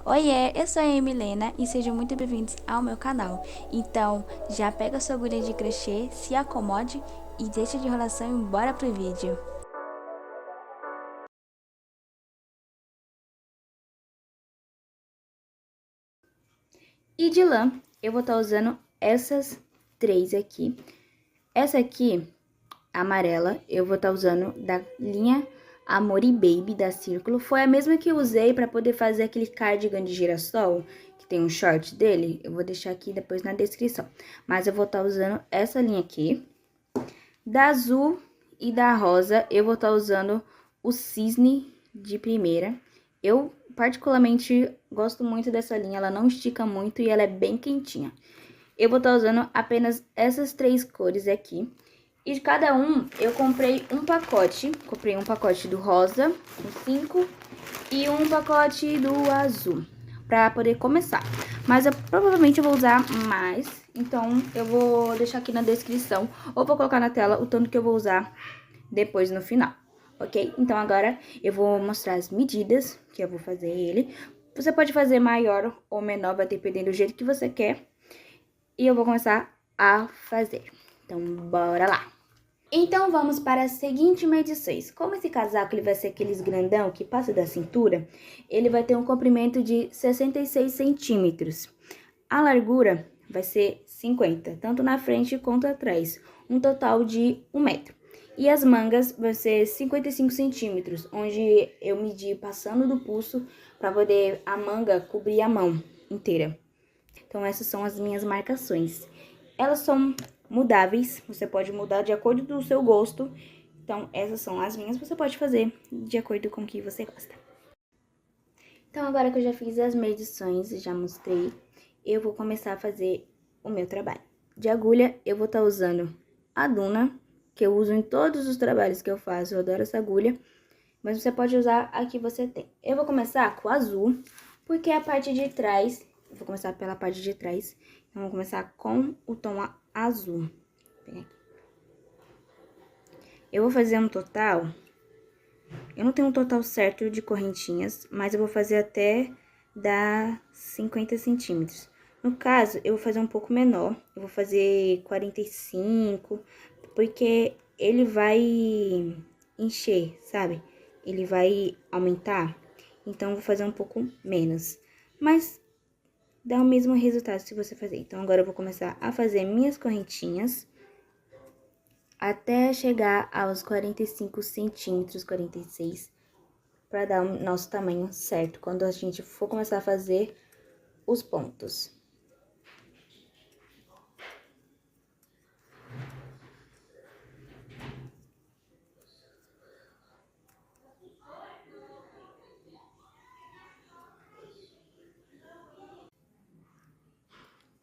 Oiê, eu sou a Emilena e sejam muito bem-vindos ao meu canal. Então, já pega sua agulha de crochê, se acomode e deixa de enrolação e bora pro vídeo. E de lã, eu vou estar usando essas três aqui. Essa aqui, amarela, eu vou estar usando da linha Amor e Baby da Círculo. Foi a mesma que eu usei para poder fazer aquele cardigan de girassol, que tem um short dele. Eu vou deixar aqui depois na descrição. Mas eu vou estar usando essa linha aqui. Da azul e da rosa, eu vou estar usando o cisne de primeira. Eu, particularmente, gosto muito dessa linha, ela não estica muito e ela é bem quentinha. Eu vou estar usando apenas essas três cores aqui. E de cada um, eu comprei um pacote. Comprei um pacote do rosa, com 5, e um pacote do azul, pra poder começar. Mas provavelmente eu vou usar mais, então eu vou deixar aqui na descrição, ou vou colocar na tela o tanto que eu vou usar depois no final, ok? Então agora eu vou mostrar as medidas que eu vou fazer ele. Você pode fazer maior ou menor, vai depender do jeito que você quer. E eu vou começar a fazer. Então, bora lá! Então, vamos para as seguintes medições. Como esse casaco ele vai ser aqueles grandão que passa da cintura, ele vai ter um comprimento de 66 centímetros. A largura vai ser 50, tanto na frente quanto atrás, um total de 1 metro. E as mangas vão ser 55 centímetros, onde eu medi passando do pulso para poder a manga cobrir a mão inteira. Então, essas são as minhas marcações. Elas são mudáveis, você pode mudar de acordo com o seu gosto. Então, essas são as minhas, você pode fazer de acordo com o que você gosta. Então, agora que eu já fiz as medições e já mostrei, eu vou começar a fazer o meu trabalho. De agulha, eu vou estar usando a Duna, que eu uso em todos os trabalhos que eu faço, eu adoro essa agulha. Mas você pode usar a que você tem. Eu vou começar com o azul, porque é a parte de trás. Eu vou começar pela parte de trás. Então, vou começar com o tom azul. Eu vou fazer um total. Eu não tenho um total certo de correntinhas, mas eu vou fazer até dar 50 centímetros. No caso, eu vou fazer um pouco menor. Eu vou fazer 45, porque ele vai encher, sabe? Ele vai aumentar. Então, eu vou fazer um pouco menos. Mas dá o mesmo resultado se você fazer. Então, agora eu vou começar a fazer minhas correntinhas até chegar aos 45 centímetros, 46, para dar o nosso tamanho certo, quando a gente for começar a fazer os pontos.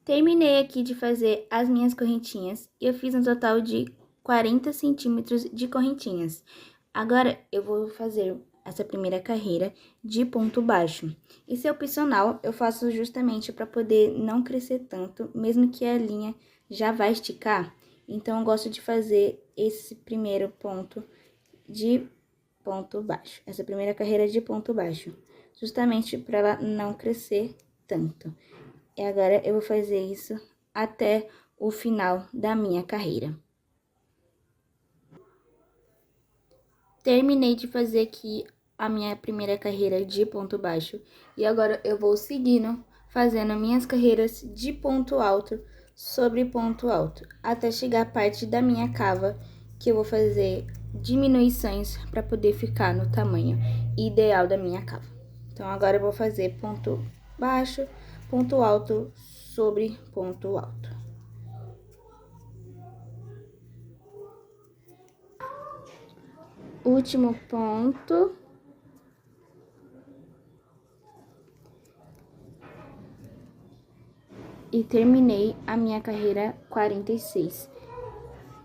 Terminei aqui de fazer as minhas correntinhas e eu fiz um total de 40 centímetros de correntinhas. Agora, eu vou fazer essa primeira carreira de ponto baixo. Isso é opcional, eu faço justamente para poder não crescer tanto, mesmo que a linha já vai esticar. Então, eu gosto de fazer esse primeiro ponto de ponto baixo, essa primeira carreira de ponto baixo, justamente para ela não crescer tanto. E agora, eu vou fazer isso até o final da minha carreira. Terminei de fazer aqui a minha primeira carreira de ponto baixo. E agora, eu vou seguindo, fazendo minhas carreiras de ponto alto sobre ponto alto, até chegar a parte da minha cava, que eu vou fazer diminuições para poder ficar no tamanho ideal da minha cava. Então, agora eu vou fazer ponto baixo, ponto alto sobre ponto alto. Último ponto. E terminei a minha carreira 46.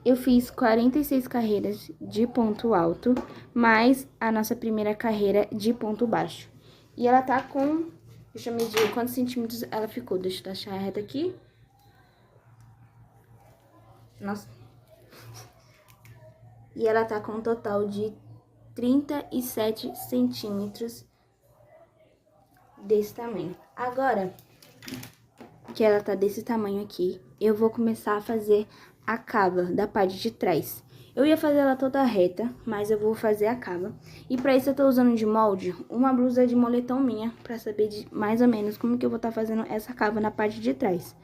Eu fiz 46 carreiras de ponto alto, mais a nossa primeira carreira de ponto baixo. E ela tá com... Deixa eu medir quantos centímetros ela ficou. Deixa eu achar a reta aqui. Nossa. E ela tá com um total de 37 centímetros desse tamanho. Agora que ela tá desse tamanho aqui, eu vou começar a fazer a cava da parte de trás. Eu ia fazer ela toda reta, mas eu vou fazer a cava. E pra isso eu tô usando de molde uma blusa de moletom minha, pra saber mais ou menos como que eu vou estar fazendo essa cava na parte de trás.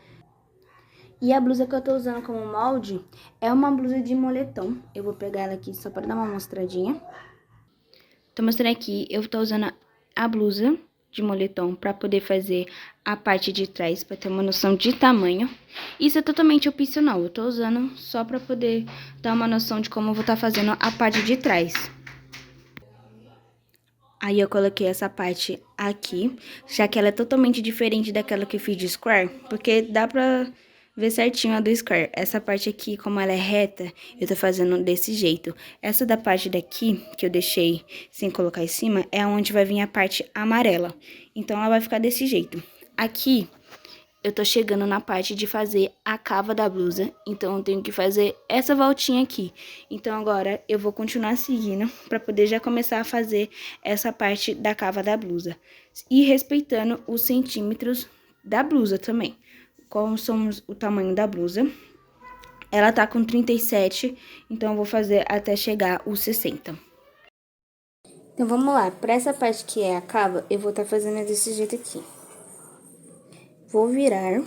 E a blusa que eu tô usando como molde é uma blusa de moletom. Eu vou pegar ela aqui só pra dar uma mostradinha. Tô mostrando aqui, eu tô usando a blusa de moletom pra poder fazer a parte de trás, pra ter uma noção de tamanho. Isso é totalmente opcional, eu tô usando só pra poder dar uma noção de como eu vou estar fazendo a parte de trás. Aí eu coloquei essa parte aqui, já que ela é totalmente diferente daquela que eu fiz de square, porque dá pra ver certinho a do square. Essa parte aqui, como ela é reta, eu tô fazendo desse jeito. Essa da parte daqui, que eu deixei sem colocar em cima, é onde vai vir a parte amarela. Então, ela vai ficar desse jeito. Aqui, eu tô chegando na parte de fazer a cava da blusa, então eu tenho que fazer essa voltinha aqui. Então agora eu vou continuar seguindo pra poder já começar a fazer essa parte da cava da blusa. E respeitando os centímetros da blusa também. Qual são o tamanho da blusa? Ela tá com 37, então eu vou fazer até chegar os 60. Então vamos lá, pra essa parte que é a cava, eu vou estar fazendo desse jeito aqui. Vou virar,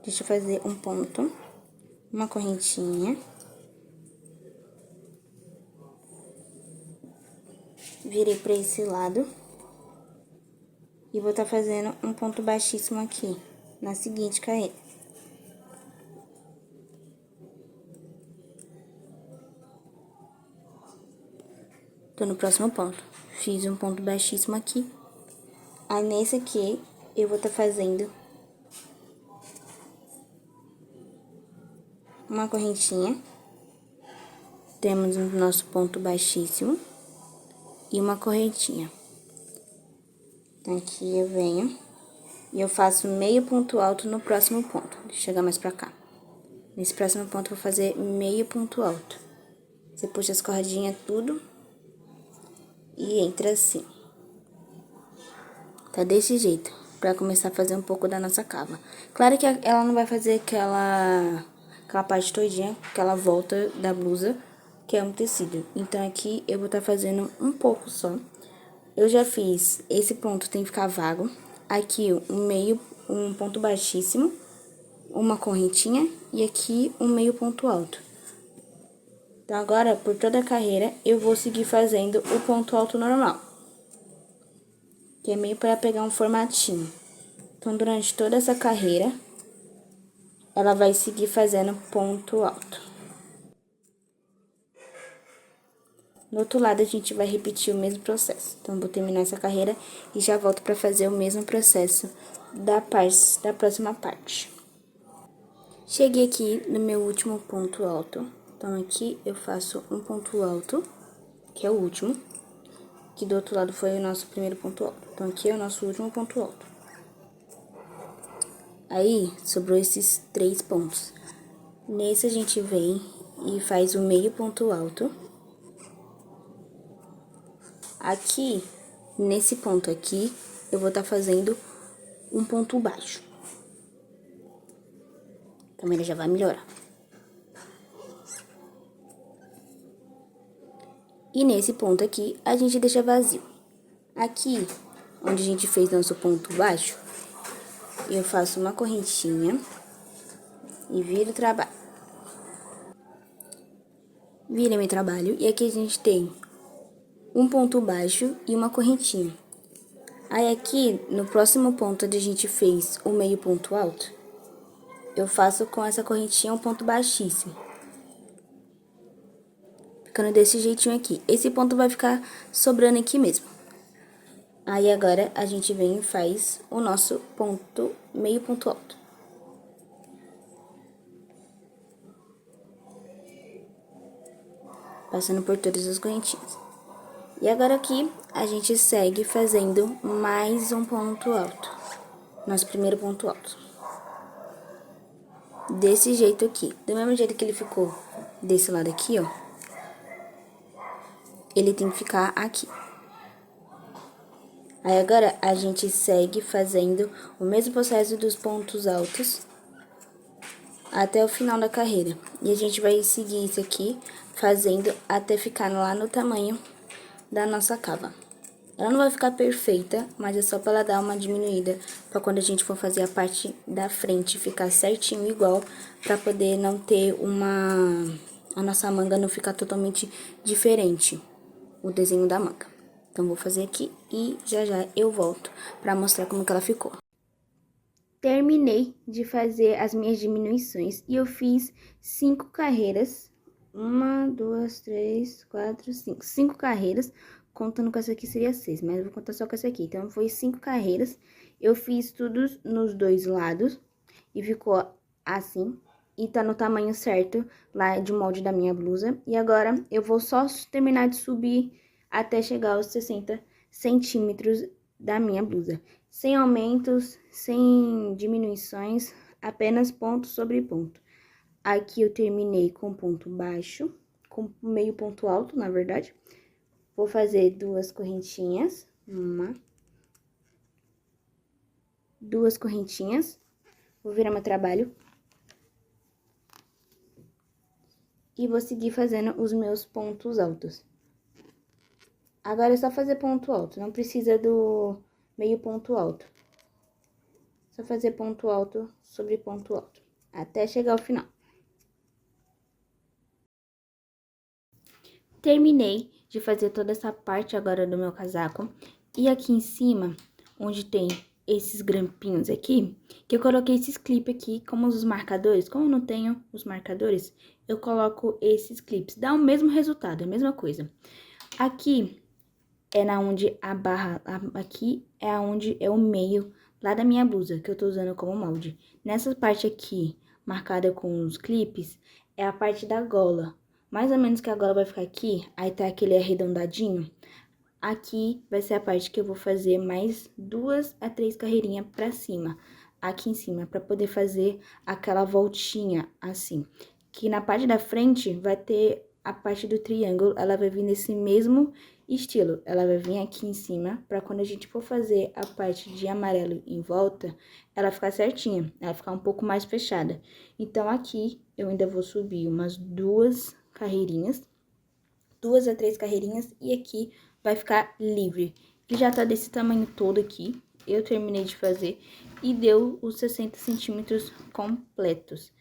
deixa eu fazer um ponto, uma correntinha. Virei pra esse lado. E vou estar fazendo um ponto baixíssimo aqui, na seguinte carreira. Tô no próximo ponto. Fiz um ponto baixíssimo aqui. Aí, nesse aqui, eu vou estar fazendo uma correntinha. Temos o nosso ponto baixíssimo e uma correntinha. Então, aqui eu venho e eu faço meio ponto alto no próximo ponto. Deixa eu chegar mais pra cá. Nesse próximo ponto, eu vou fazer meio ponto alto. Você puxa as cordinhas tudo e entra assim. Tá desse jeito, pra começar a fazer um pouco da nossa cava. Claro que ela não vai fazer aquela parte todinha, aquela volta da blusa, que é um tecido. Então, aqui eu vou estar fazendo um pouco só. Eu já fiz, esse ponto tem que ficar vago. Aqui, um ponto baixíssimo, uma correntinha e aqui um meio ponto alto. Então, agora, por toda a carreira, eu vou seguir fazendo o ponto alto normal. Que é meio para pegar um formatinho. Então, durante toda essa carreira, ela vai seguir fazendo ponto alto. No outro lado, a gente vai repetir o mesmo processo. Então, vou terminar essa carreira e já volto para fazer o mesmo processo da próxima parte. Cheguei aqui no meu último ponto alto. Então, aqui eu faço um ponto alto, que é o último. Que do outro lado foi o nosso primeiro ponto alto. Então, aqui é o nosso último ponto alto. Aí, sobrou esses 3 pontos. Nesse, a gente vem e faz o meio ponto alto. Aqui, nesse ponto aqui, eu vou estar fazendo um ponto baixo. Também ele já vai melhorar. E nesse ponto aqui, a gente deixa vazio. Aqui, onde a gente fez nosso ponto baixo, eu faço uma correntinha e viro o trabalho. Vira meu trabalho e aqui a gente tem um ponto baixo e uma correntinha. Aí aqui, no próximo ponto onde a gente fez o meio ponto alto, eu faço com essa correntinha um ponto baixíssimo. Ficando desse jeitinho aqui. Esse ponto vai ficar sobrando aqui mesmo. Aí agora a gente vem e faz o nosso ponto, meio ponto alto. Passando por todas as correntinhas. E agora aqui a gente segue fazendo mais um ponto alto. Nosso primeiro ponto alto. Desse jeito aqui. Do mesmo jeito que ele ficou desse lado aqui, ó. Ele tem que ficar aqui. Aí agora a gente segue fazendo o mesmo processo dos pontos altos até o final da carreira. E a gente vai seguir isso aqui fazendo até ficar lá no tamanho da nossa cava. Ela não vai ficar perfeita, mas é só para ela dar uma diminuída, para quando a gente for fazer a parte da frente ficar certinho igual, para poder não ter a nossa manga não ficar totalmente diferente, o desenho da manga. Então, vou fazer aqui e já já eu volto para mostrar como que ela ficou. Terminei de fazer as minhas diminuições e eu fiz 5 carreiras. 1, 2, 3, 4, 5. 5 carreiras, contando com essa aqui seria 6, mas eu vou contar só com essa aqui. Então, foi 5 carreiras. Eu fiz tudo nos dois lados e ficou assim. E tá no tamanho certo lá de molde da minha blusa. E agora, eu vou só terminar de subir até chegar aos 60 centímetros da minha blusa. Sem aumentos, sem diminuições, apenas ponto sobre ponto. Aqui eu terminei com ponto baixo, com meio ponto alto, na verdade. Vou fazer 2 correntinhas, 2 correntinhas. Vou virar meu trabalho. E vou seguir fazendo os meus pontos altos. Agora é só fazer ponto alto, não precisa do meio ponto alto. Só fazer ponto alto sobre ponto alto, até chegar ao final. Terminei de fazer toda essa parte agora do meu casaco. E aqui em cima, onde tem esses grampinhos aqui, que eu coloquei esses clipes aqui, como os marcadores. Como eu não tenho os marcadores, eu coloco esses clipes. Dá o mesmo resultado, a mesma coisa. Aqui é na onde a barra, aqui é onde é o meio lá da minha blusa, que eu tô usando como molde. Nessa parte aqui, marcada com os clipes, é a parte da gola. Mais ou menos que a gola vai ficar aqui, aí tá aquele arredondadinho. Aqui vai ser a parte que eu vou fazer mais 2 a 3 carreirinhas pra cima, aqui em cima, pra poder fazer aquela voltinha assim. Que na parte da frente vai ter a parte do triângulo, ela vai vir nesse mesmo estilo. Ela vai vir aqui em cima, pra quando a gente for fazer a parte de amarelo em volta, ela ficar certinha, ela ficar um pouco mais fechada. Então, aqui eu ainda vou subir umas 2 carreirinhas, 2 a 3 carreirinhas, e aqui vai ficar livre. Ele já tá desse tamanho todo aqui, eu terminei de fazer e deu os 60 centímetros completos.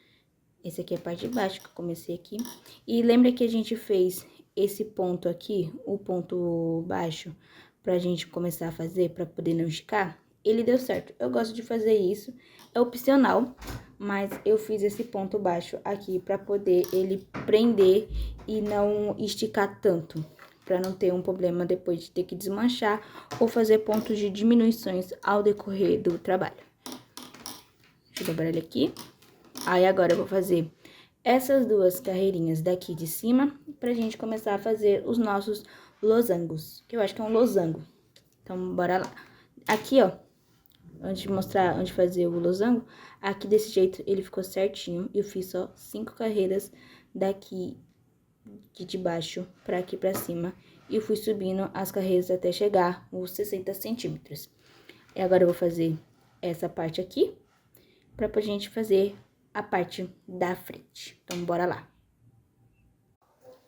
Esse aqui é a parte de baixo que eu comecei aqui. E lembra que a gente fez esse ponto aqui, o ponto baixo, pra gente começar a fazer, pra poder não esticar? Ele deu certo. Eu gosto de fazer isso, é opcional, mas eu fiz esse ponto baixo aqui pra poder ele prender e não esticar tanto, pra não ter um problema depois de ter que desmanchar ou fazer pontos de diminuições ao decorrer do trabalho. Deixa eu dobrar ele aqui. Aí, agora eu vou fazer essas 2 carreirinhas daqui de cima, pra gente começar a fazer os nossos losangos, que eu acho que é um losango. Então, bora lá. Aqui, ó, antes de mostrar onde fazer o losango, aqui desse jeito ele ficou certinho. Eu fiz só 5 carreiras daqui de baixo pra aqui pra cima. E fui subindo as carreiras até chegar os 60 centímetros. E agora eu vou fazer essa parte aqui, pra gente fazer a parte da frente. Então, bora lá.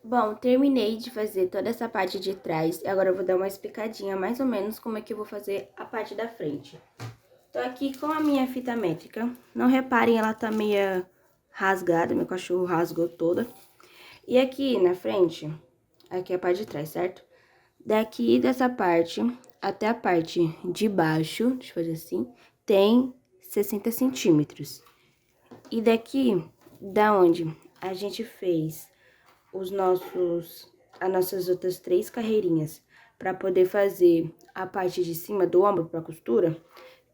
Bom, terminei de fazer toda essa parte de trás. E agora eu vou dar uma explicadinha mais ou menos como é que eu vou fazer a parte da frente. Tô aqui com a minha fita métrica. Não reparem, ela tá meio rasgada, meu cachorro rasgou toda. E aqui na frente, aqui é a parte de trás, certo? Daqui dessa parte até a parte de baixo, deixa eu fazer assim, tem 60 centímetros. E daqui, da onde a gente fez as nossas outras 3 carreirinhas para poder fazer a parte de cima do ombro para costura,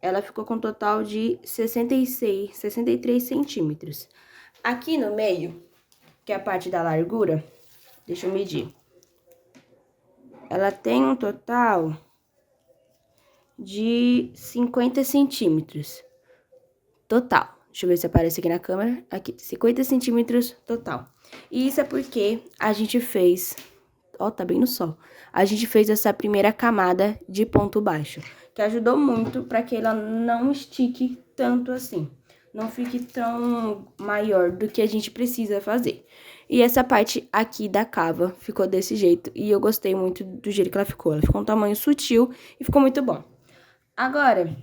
ela ficou com um total de 63 centímetros. Aqui no meio, que é a parte da largura, deixa eu medir. Ela tem um total de 50 centímetros total. Deixa eu ver se aparece aqui na câmera. Aqui, 50 centímetros total. E isso é porque a gente fez ó, tá bem no sol. A gente fez essa primeira camada de ponto baixo, que ajudou muito para que ela não estique tanto assim. Não fique tão maior do que a gente precisa fazer. E essa parte aqui da cava ficou desse jeito. E eu gostei muito do jeito que ela ficou. Ela ficou um tamanho sutil e ficou muito bom. Agora,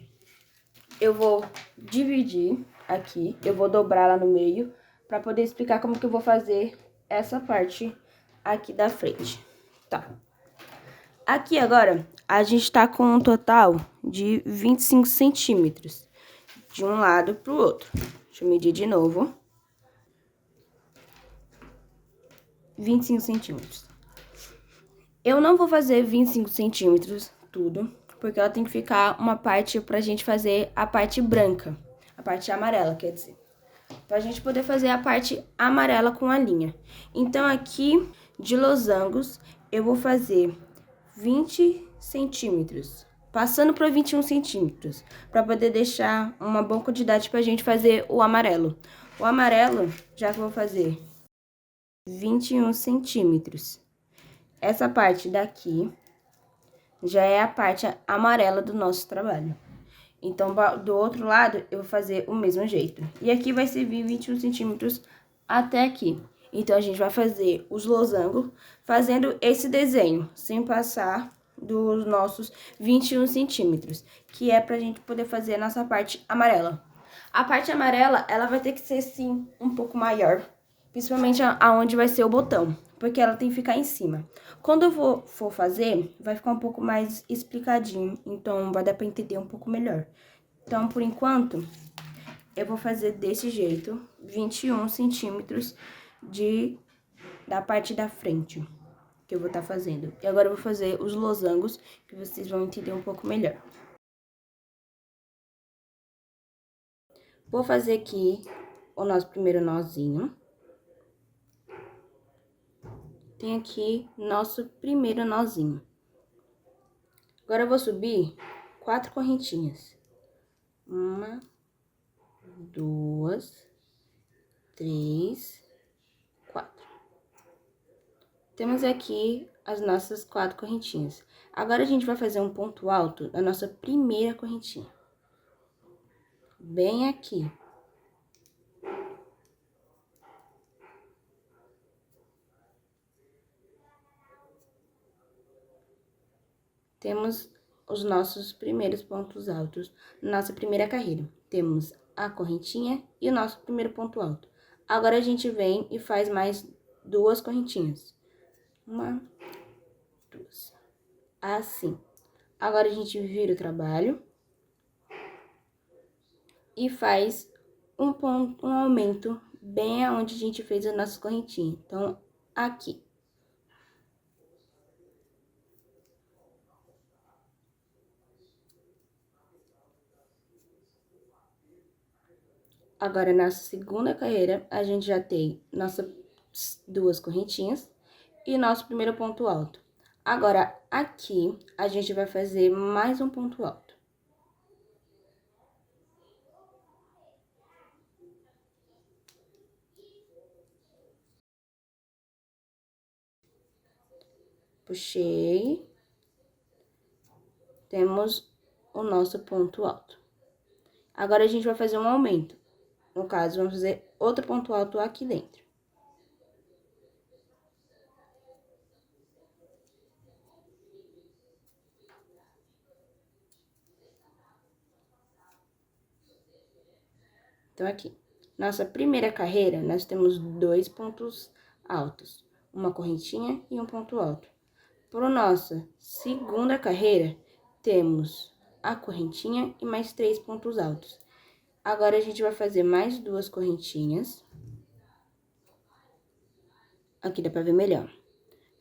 eu vou dividir aqui. Eu vou dobrar ela no meio para poder explicar como que eu vou fazer essa parte aqui da frente. Tá. Aqui agora, a gente tá com um total de 25 centímetros. De um lado pro outro. Deixa eu medir de novo. 25 centímetros. Eu não vou fazer 25 centímetros tudo, porque ela tem que ficar uma parte pra gente fazer a parte branca. A parte amarela, quer dizer. Pra gente poder fazer a parte amarela com a linha. Então, aqui, de losangos, eu vou fazer 20 centímetros. Passando para 21 centímetros, para poder deixar uma boa quantidade para a gente fazer o amarelo. O amarelo, já que eu vou fazer 21 centímetros. Essa parte daqui já é a parte amarela do nosso trabalho. Então, do outro lado, eu vou fazer o mesmo jeito. E aqui vai servir 21 centímetros até aqui. Então, a gente vai fazer os losangos fazendo esse desenho, sem passar dos nossos 21 centímetros, que é pra gente poder fazer a nossa parte amarela. A parte amarela, ela vai ter que ser, sim, um pouco maior, principalmente aonde vai ser o botão, porque ela tem que ficar em cima. Quando eu for fazer, vai ficar um pouco mais explicadinho, então vai dar pra entender um pouco melhor. Então, por enquanto, eu vou fazer desse jeito, 21 centímetros da parte da frente que eu vou estar fazendo. E agora eu vou fazer os losangos, que vocês vão entender um pouco melhor. Vou fazer aqui o nosso primeiro nozinho. Tem aqui nosso primeiro nozinho. Agora eu vou subir 4 correntinhas. 1, 2, 3, 4. Temos aqui as nossas 4 correntinhas. Agora, a gente vai fazer um ponto alto na nossa primeira correntinha. Bem aqui. Temos os nossos primeiros pontos altos na nossa primeira carreira. Temos a correntinha e o nosso primeiro ponto alto. Agora, a gente vem e faz mais 2 correntinhas. 1, 2. Assim. Agora, a gente vira o trabalho e faz um aumento bem aonde a gente fez a nossa correntinha. Então, aqui. Agora, nessa segunda carreira, a gente já tem nossas 2 correntinhas e nosso primeiro ponto alto. Agora, aqui, a gente vai fazer mais um ponto alto. Puxei. Temos o nosso ponto alto. Agora, a gente vai fazer um aumento. No caso, vamos fazer outro ponto alto aqui dentro. Então, aqui. Nossa primeira carreira, nós temos 2 pontos altos. Uma correntinha e um ponto alto. Para nossa segunda carreira, temos a correntinha e mais 3 pontos altos. Agora, a gente vai fazer mais 2 correntinhas. Aqui dá pra ver melhor.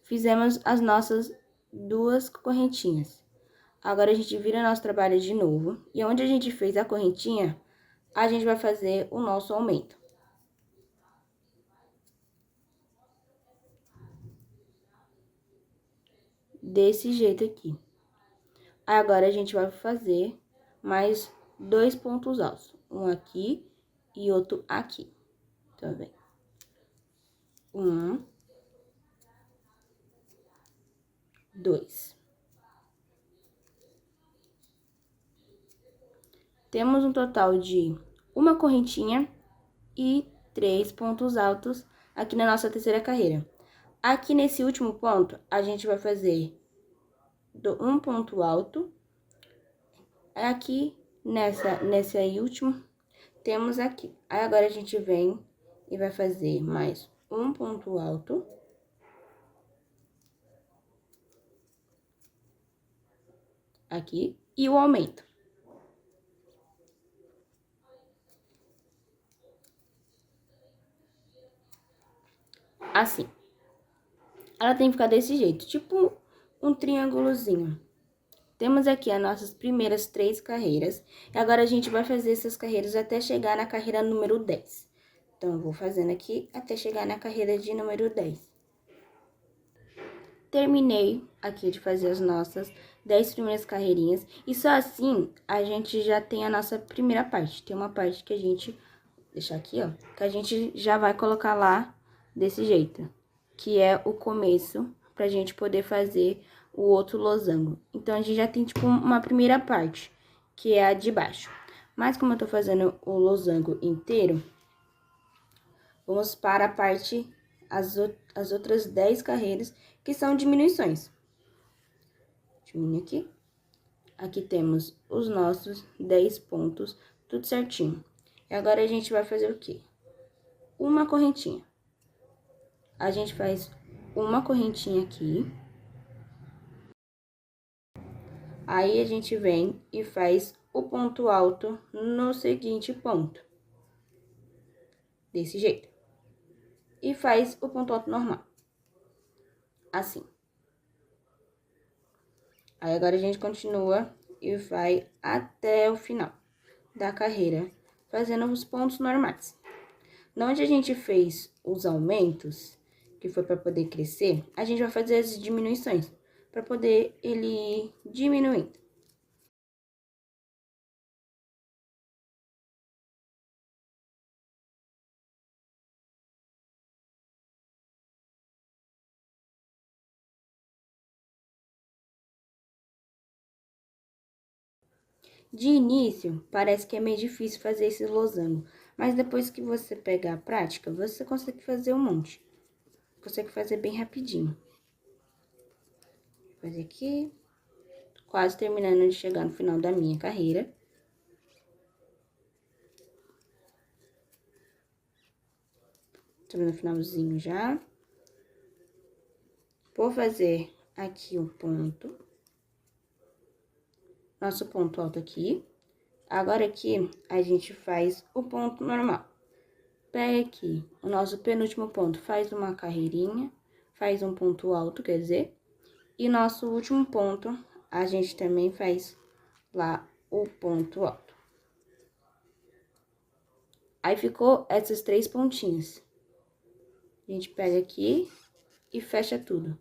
Fizemos as nossas 2 correntinhas. Agora, a gente vira nosso trabalho de novo. E onde a gente fez a correntinha, a gente vai fazer o nosso aumento. Desse jeito aqui. Agora, a gente vai fazer mais 2 pontos altos. Um aqui e outro aqui. Tá vendo? 1, 2. Temos um total de uma correntinha e 3 pontos altos aqui na nossa terceira carreira. Aqui nesse último ponto, a gente vai fazer um ponto alto. Aqui, nesse aí último, temos aqui. Aí, agora, a gente vem e vai fazer mais um ponto alto. Aqui, e o aumento. Assim. Ela tem que ficar desse jeito, tipo um triângulozinho. Temos aqui as nossas primeiras 3 carreiras. E agora, a gente vai fazer essas carreiras até chegar na carreira número 10. Então, eu vou fazendo aqui até chegar na carreira de número 10. Terminei aqui de fazer as nossas 10 primeiras carreirinhas. E só assim, a gente já tem a nossa primeira parte. Tem uma parte que a gente... deixar aqui, ó. Que a gente já vai colocar lá desse jeito. Que é o começo, pra gente poder fazer o outro losango. Então, a gente já tem, tipo, uma primeira parte, que é a de baixo. Mas, como eu tô fazendo o losango inteiro, vamos para a parte, as outras 10 carreiras, que são diminuições. Diminui aqui. Aqui temos os nossos 10 pontos, tudo certinho. E agora, a gente vai fazer o quê? Uma correntinha. A gente faz uma correntinha aqui. Aí, a gente vem e faz o ponto alto no seguinte ponto. Desse jeito. E faz o ponto alto normal. Assim. Aí, agora, a gente continua e vai até o final da carreira, fazendo os pontos normais. Onde a gente fez os aumentos, que foi para poder crescer, a gente vai fazer as diminuições, para poder ele ir diminuindo. De início, parece que é meio difícil fazer esse losango, mas depois que você pegar a prática, você consegue fazer um monte. Consegue fazer bem rapidinho. Vou fazer aqui, quase terminando de chegar no final da minha carreira. Estamos no finalzinho já. Vou fazer aqui o ponto. Nosso ponto alto aqui. Agora, aqui, a gente faz o ponto normal. Pega aqui o nosso penúltimo ponto, faz uma carreirinha, faz um ponto alto, quer dizer. E nosso último ponto, a gente também faz lá o ponto alto. Aí, ficou essas 3 pontinhas. A gente pega aqui e fecha tudo.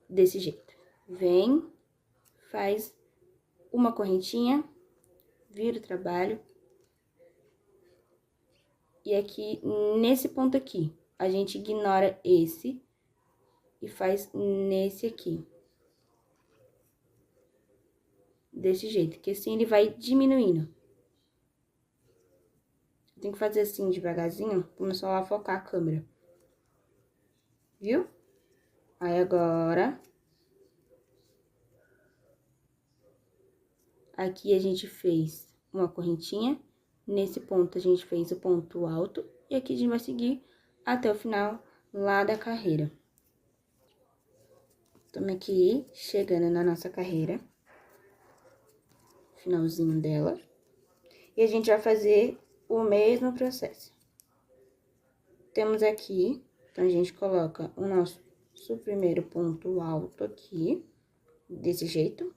Desse jeito. Vem, faz uma correntinha, vira o trabalho. E aqui, nesse ponto aqui, a gente ignora esse e faz nesse aqui. Desse jeito, que assim ele vai diminuindo. Tem que fazer assim devagarzinho, começar a focar a câmera. Viu? Aí, agora... aqui a gente fez uma correntinha. Nesse ponto, a gente fez o ponto alto. E aqui a gente vai seguir até o final lá da carreira. Estamos aqui, chegando na nossa carreira. Finalzinho dela. E a gente vai fazer o mesmo processo. Temos aqui, então, a gente coloca o nosso primeiro ponto alto aqui, desse jeito.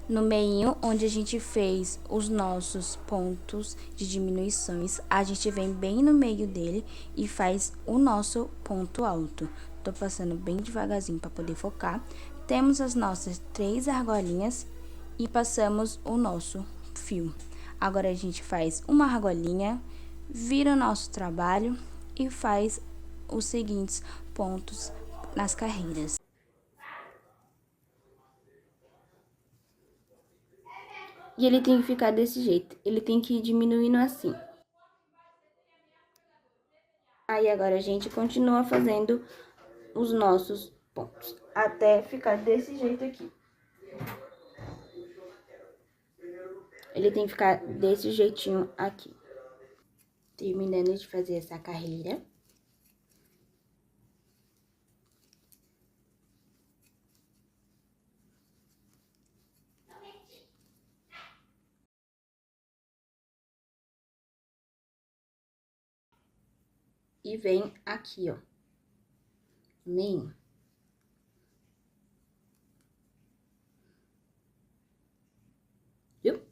No meio, onde a gente fez os nossos pontos de diminuições, a gente vem bem no meio dele e faz o nosso ponto alto. Tô passando bem devagarzinho para poder focar. Temos as nossas 3 argolinhas e passamos o nosso fio. Agora, a gente faz uma argolinha, vira o nosso trabalho e faz os seguintes pontos nas carreiras. E ele tem que ficar desse jeito, ele tem que ir diminuindo assim. Aí agora a gente continua fazendo os nossos pontos, até ficar desse jeito aqui. Ele tem que ficar desse jeitinho aqui. Terminando de fazer essa carreira. E vem aqui, ó, meio. Viu?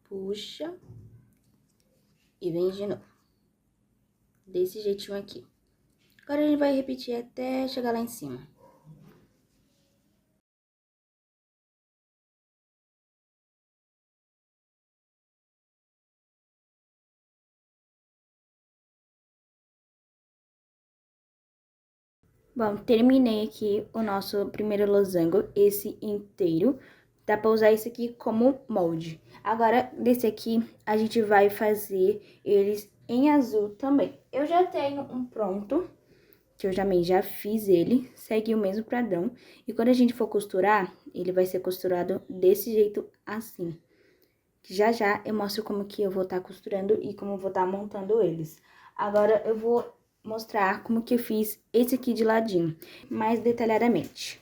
Puxa. E vem de novo. Desse jeitinho aqui. Agora a gente vai repetir até chegar lá em cima. Bom, terminei aqui o nosso primeiro losango, esse inteiro. Dá pra usar esse aqui como molde. Agora, desse aqui, a gente vai fazer eles em azul também. Eu já tenho um pronto, que eu também já fiz ele, segue o mesmo padrão. E quando a gente for costurar, ele vai ser costurado desse jeito assim. Já já eu mostro como que eu vou estar costurando e como eu vou estar montando eles. Agora eu vou mostrar como que eu fiz esse aqui de ladinho, mais detalhadamente.